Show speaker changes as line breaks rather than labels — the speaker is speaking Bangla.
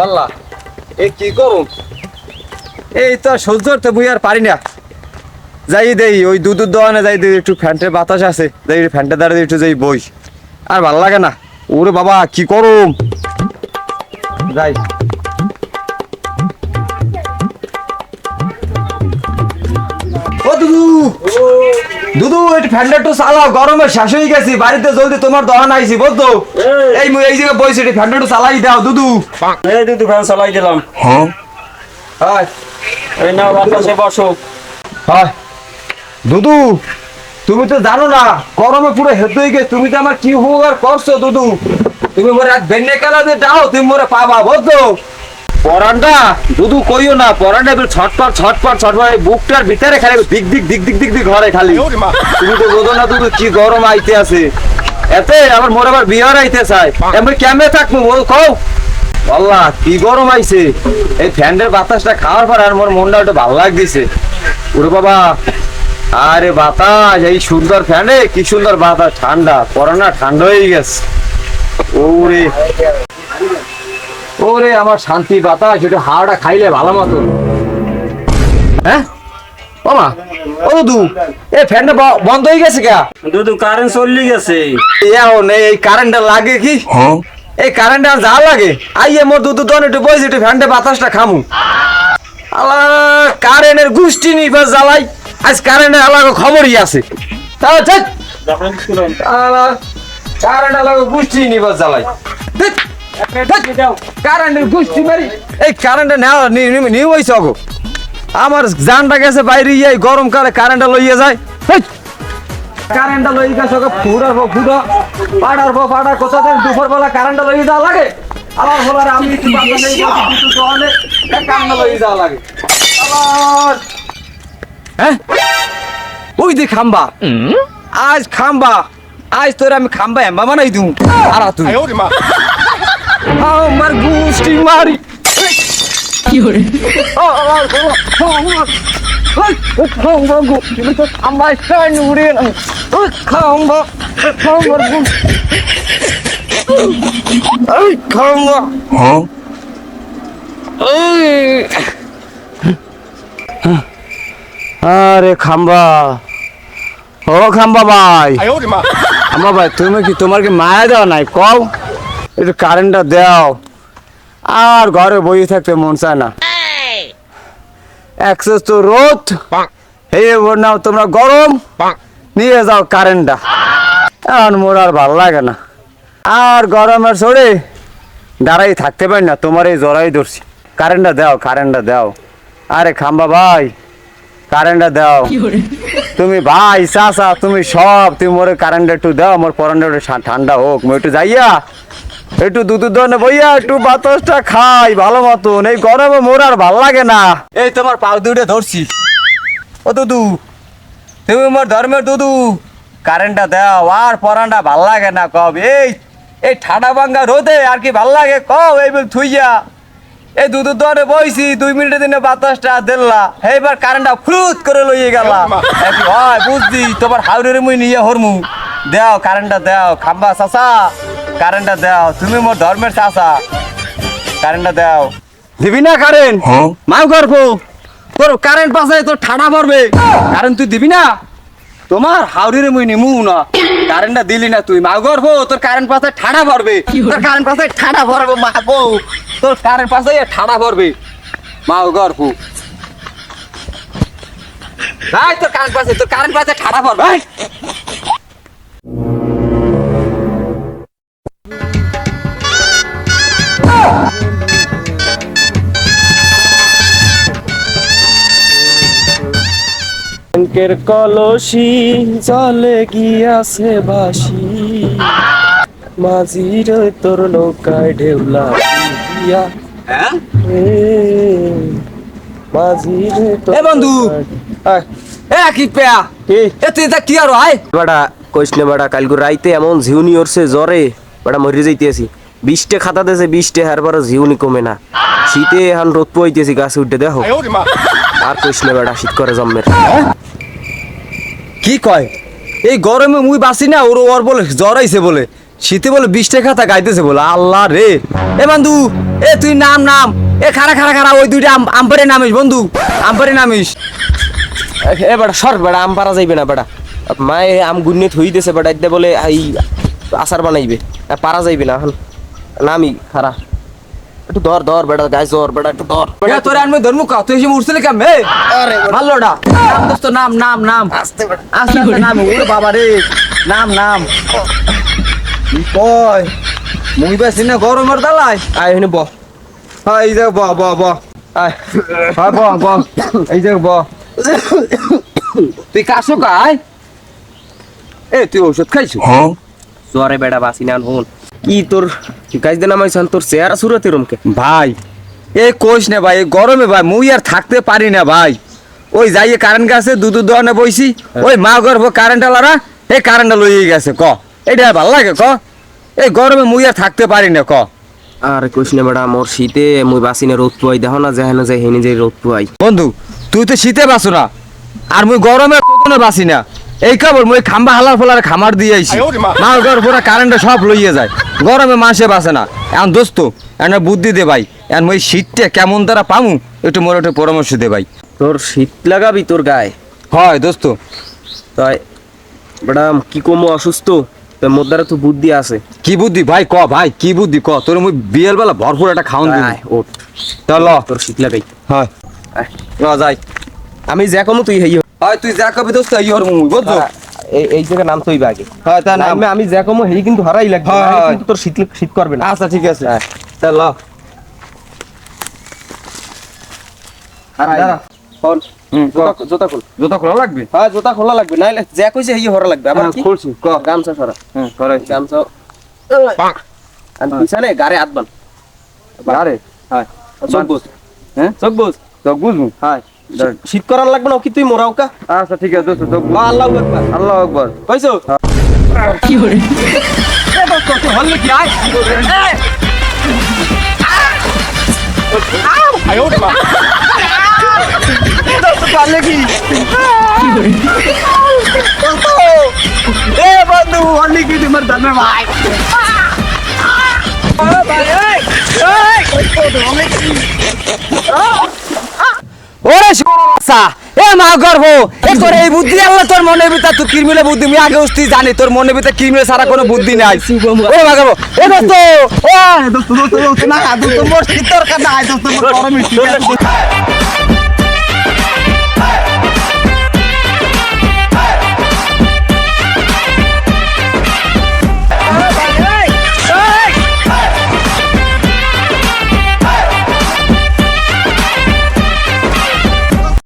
আল্লাহ এ কি করুম, এই তো সহ্য করতে বই আর পারি না। যাই দেই ওই দুধের দোকানে যাই দেই, একটু ফ্যান্টের বাতাস আছে, যাই ফ্যান্টের দ্বারা একটু যাই বই। আর ভাল লাগে না, ওরে বাবা কি করুম। যাই ও দুদু, দুদু একটু ফ্যানটা একটু চালাও, গরমে শেষ হয়ে গেছি, বাড়িতে জলদি তোমার দোকান আইছি বুঝতো। এই এই জায়গায় বইছি, একটু ফ্যানটা একটু চালাই দাও দুদু।
এই দুধ ফ্যান চালাই দিলাম।
হ্যাঁ
এই নাও বাতাসে বসো।
হয় দুদু, তুমি তো জানো না গরমে পুরো হেঁটে হয়ে গেছে, তুমি তো আমার কি উপকার করছো দুদু। তুমি মোরে এক বেন্নে খেলা দিয়ে দাও, তুমি মোরে পাবা বুঝতো। পরানটা দুদু কইও না, পরানটা ছটপট ছটপট ছটপট বুকটার ভিতরে খালি দিক দিক দিক দিক দিক দিক ঘরে খালি। তুমি তো বোঝো না দুদু কি গরম আইতে আছে, এতে আমার মোর আবার বিহার আইতে চাই, এমনি কেমনে থাকবো বল কও। আল্লাহ কি গরম আইছে, এই ফ্যানের বাতাসটা খাওয়ার পর আর মোর মনটা একটু ভালো লাগতেছে। ওরে বাবা, আরে বাতাস, এই সুন্দর ফ্যানে কি সুন্দর বাতাস, ঠান্ডা পরানা ঠান্ডা হয়ে গেছে। ওরে ওরে আমার শান্তি বাতাস, একটু হাওয়াটা খাইলে ভালো মতো। হ্যাঁ মামা, ও দুদু এই ফ্যানটা বন্ধ হয়ে গেছে কে?
দুধ কারেন্ট চলে গেছে।
এই কারেন্টটা লাগে কি? এই কারেন্ট আর যা লাগে আইয়ে মোর দুধ দোকানে একটু বসে একটু ফ্যানটা বাতাসটা খামু। আল্লাহ কারেন্টের গুষ্টি নিবার জ্বালাই, আজ কারেন্টের আলাদা খবরই আছে। কারেন্ট আলাদা গুষ্টি নিবার জ্বালাই, কারেন্টের গুষ্টি মারি। এই কারেন্টটা নেওয়া নিউ হয়েছে গো, আমার জানটা গেছে বাইরে, এই গরমকালে কারেন্টটা লইয়ে যায়। কারেন্টটা লই গেছে ফুটার পর ফুটা, পাড়ার পর পাড়া, কোথাও দুপুর বেলা কারেন্টটা লইয়ে যাওয়া লাগে। আবার বলার আমি একটু কারেন্টটা লইয়ে যাওয়া লাগে। আবার হ্যাঁ ওই যে খাম্বা, আজ খাম্বা, আজ তোর আমি খাম্বা এম্বা বানাই দিউ। আর তুই আমার গুষ্টি মারি কি করে আমার কান উড়ে না খাম্বা খাম্বার খাম্বা। আরে খাম্বা, ও খাম্বা ভাই, আমার ভাই তুমি কি, তোমার কি মায়া দেওয়া নাই কও, একটু কারেন্টটা দাও। আর ঘরে বসে থাকতে মন চায় না, এক্সেস তো রোদ, এই নাও তোমরা গরম, নিয়ে যাও কারেন্টটা। এখন মোর আর ভাল লাগে না, আর গরমের ছড়ে দাঁড়াই থাকতে পারি না, তোমার এই জড়াই ধরছি। কারেন্টটা দাও, কারেন্টটা দাও। আরে খাম্বা ভাই কারেন্টটা দাও, তুমি ভাই চাচা তুমি সব, তুমি মোরে কারেন্টটা একটু দাও, মোর পরানটা একটু ঠান্ডা হোক, মই একটু যাইয়া একটু দুধের দোকানে বইয়া একটু বাতাসটা খাই ভালো মতন। এই গরমে মোর আর ভাল লাগে না। এই তোমার পাও দুটো ধরছি, ও দুদু তুমি মোর ধর্মের দুদু, কারেন্টটা দাও, আর পরানটা ভাল লাগে না কব। এই ঠাডা ভাঙ্গা রোদে আর কি ভাল লাগে কব, এই বল থুইয়া এই দুধের দোকানে বইছি, 2 মিনিটের দিনে বাতাসটা দিল্লা, এইবার কারেন্টটা ফ্রুত করে লইয়ে গেলাম। হয় বুঝছি তোমার হাউরের মুই নিয়ে হরমু, দাও কারেন্টটা দাও। খাম্বা চাচা কারেন্টটা দাও, তুমি মোর ধর্মের চাচা, কারেন্টটা দাও। দিবি না কারেন্ট? মাও করবো, তোর কারেন্ট পাশে তোর ঠাডা পড়বে, কারেন্ট তুই দিবি না? তোমার হাউরিরে মুই নিমু না, কারেন্টটা দিলি না তুই, মাও করবো তোর কারেন্ট পাশে ঠাডা পড়বে, তোর কারেন্ট পাশে ঠাডা পড়বে মা বউ, তোর কারেন্ট পাশে ঠাডা পড়বে মাও গর্ভু। ভাই তোর কারেন্ট পাশে, তোর কারেন্ট পাশে ঠাডা পড়বে।
ব্যাংকের কলসি জলে গিয়াছে বাসি, মাঝির তোর নৌকায় ঢেউলা দিয়া, মাঝির তোর
বন্ধু কি পেয়া তুই কি আর হয়
বেটা কইস না বেটা, কালকে রাইতে এমন ঝিউনি ওরছে জ্বরে বেটা মরে যাইতেছি, 20টে খাতা দিয়েছে 20টে, হার পরে ঝিউনি কমে না, শীতে এখন রোদ পাইতেছি গাছে উঠে দেখো। আর কইস না বেটা, শীত করে জন্মের।
কি কয় এই গরমে মুই বাসি না, ওর বলে জ্বর আইছে বলে, শীতে বলে 20 টাকা গাইতেছে বলে। আল্লাহ রে, এ বন্ধু এ তুই নাম নাম এ খারা খারা খারা ওই দুইটা আম্পারে নামিস বন্ধু আম্পারে নামিস
এ বেটা সর বেটা আম পারা যাইবে না বেটা মায়ে আম গুন্নে থই দিয়েছে বেটা এতে বলে এই আচার বানাইবে পারা যাইবে না এখন নামি খারা একটু ধর ধর বেটা গাছ ধর বেটা একটু ধর
এ তোরে আনবে ধর্মু কা তুই এসে উঠছিলি কেম এ মারলোডা নাম দোস্ত নাম নাম নাম
আস্তে বেটা
আস্তে আস্তে নাম ওরে বাবা রে নাম নাম কি কয় মুই বেশি না গরমের দালাই
আয় এখানে ব
হ্যাঁ এই দেখ ব ব ব
আয়
হ্যাঁ ব ব এই দেখ ব তুই কাশো কাই এ তুই ওষুধ খাইছো
জ্বরে বেটা বাসি না হন কি তোর গাছ দে নামাইছান তোর চেহারা সুরতে রমকে
ভাই এ কোষ না ভাই এই গরমে ভাই মুই আর থাকতে পারি না ভাই ওই যাইয়ে কারেন্ট গাছে দুধ দোয়ানে বইছি ওই মা গর্ভ কারেন্ট আলারা এই কারেন্টটা লইয়ে গেছে ক এটা ভাল লাগে ক এই গরমে মুই আর থাকতে পারি না ক
আর কইস না বেটা মোর শীতে মুই বাসি না রোদ পুয়াই দেখো না যায় না যায় হেনে যে রোদ পুয়াই
বন্ধু তুই তো শীতে বাসো না আর মুই গরমে কোনো বাসি না এই খবর মুই খাম্বা হালার ফলার খামার দিয়ে আইছি মা গর্ভ কারেন্টে সব লইয়ে যায় গরমে মাসে বাসে না এখন দোস্ত এনে বুদ্ধি দে ভাই এখন মুই শীতটা কেমন তারা পামু একটু মোর একটু পরামর্শ দে ভাই
তোর শীত লাগাবি তোর গায়ে
হয় দোস্ত
তাই বেটা কি কমো অসুস্থ তোর মধ্যে তো বুদ্ধি আছে
কি বুদ্ধি ভাই ক ভাই কি বুদ্ধি ক তোর মুই বিয়ের বেলা ভরপুর একটা খাওন দিই
আয়, ওঠ
চল
তোর শীত লাগাই
হয়
আয়।
ল যাই
আমি যা কমু তুই হেই
হয় তুই যা কবি দোস্ত এই হর মুই বুঝছো
এই জায়গায় নাম তুই আগে
হয় তা নাম
নামে আমি যা কমু হেই কিন্তু হারাই লাগবে
হয়,
নাহলে
হয়।
কিন্তু তোর শীত শীত করবে না
আচ্ছা ঠিক আছে চল ল দাঁড়া।
ফোন
হুম, ক।
জোতা খোল
জুতা খোলা লাগবে
হ্যাঁ জোতা খোলা লাগবে নাইলে যা কইছে হেই হরা লাগবে আবার
হ্যাঁ,
কি
খুলছি ক
গামছা সরা
হ্যাঁ করে
গামছা আর পিছনে গারে হাত বান
আরে
হ্যাঁ চোখ বুঝ
হ্যাঁ
চোখ বুঝ
তো বুঝবো
হ্যাঁ শীত করার লাগবে না কি তুই মোরাও কা
আচ্ছা ঠিক আছে দোস্ত তো
আল্লাহু আকবার
আল্লাহ আকবার
কইছো
এ বন্ধু অনেক কি তোমার দামে ভাই ওরে শিবরাসা এ মা গর্ভ এ তোর এই বুদ্ধি আল্লাহ তোর মনের ভিতর তুই কিরমিলে বুদ্ধি আমি আগে উস্তি জানি তোর মনের ভিতর কিরমিলে সারা কোনো বুদ্ধি নাই ও মা গর্ভ এ দোস্ত ও দোস্ত না দোস্ত মোর শীতর কাটা আই দোস্ত মোর গরম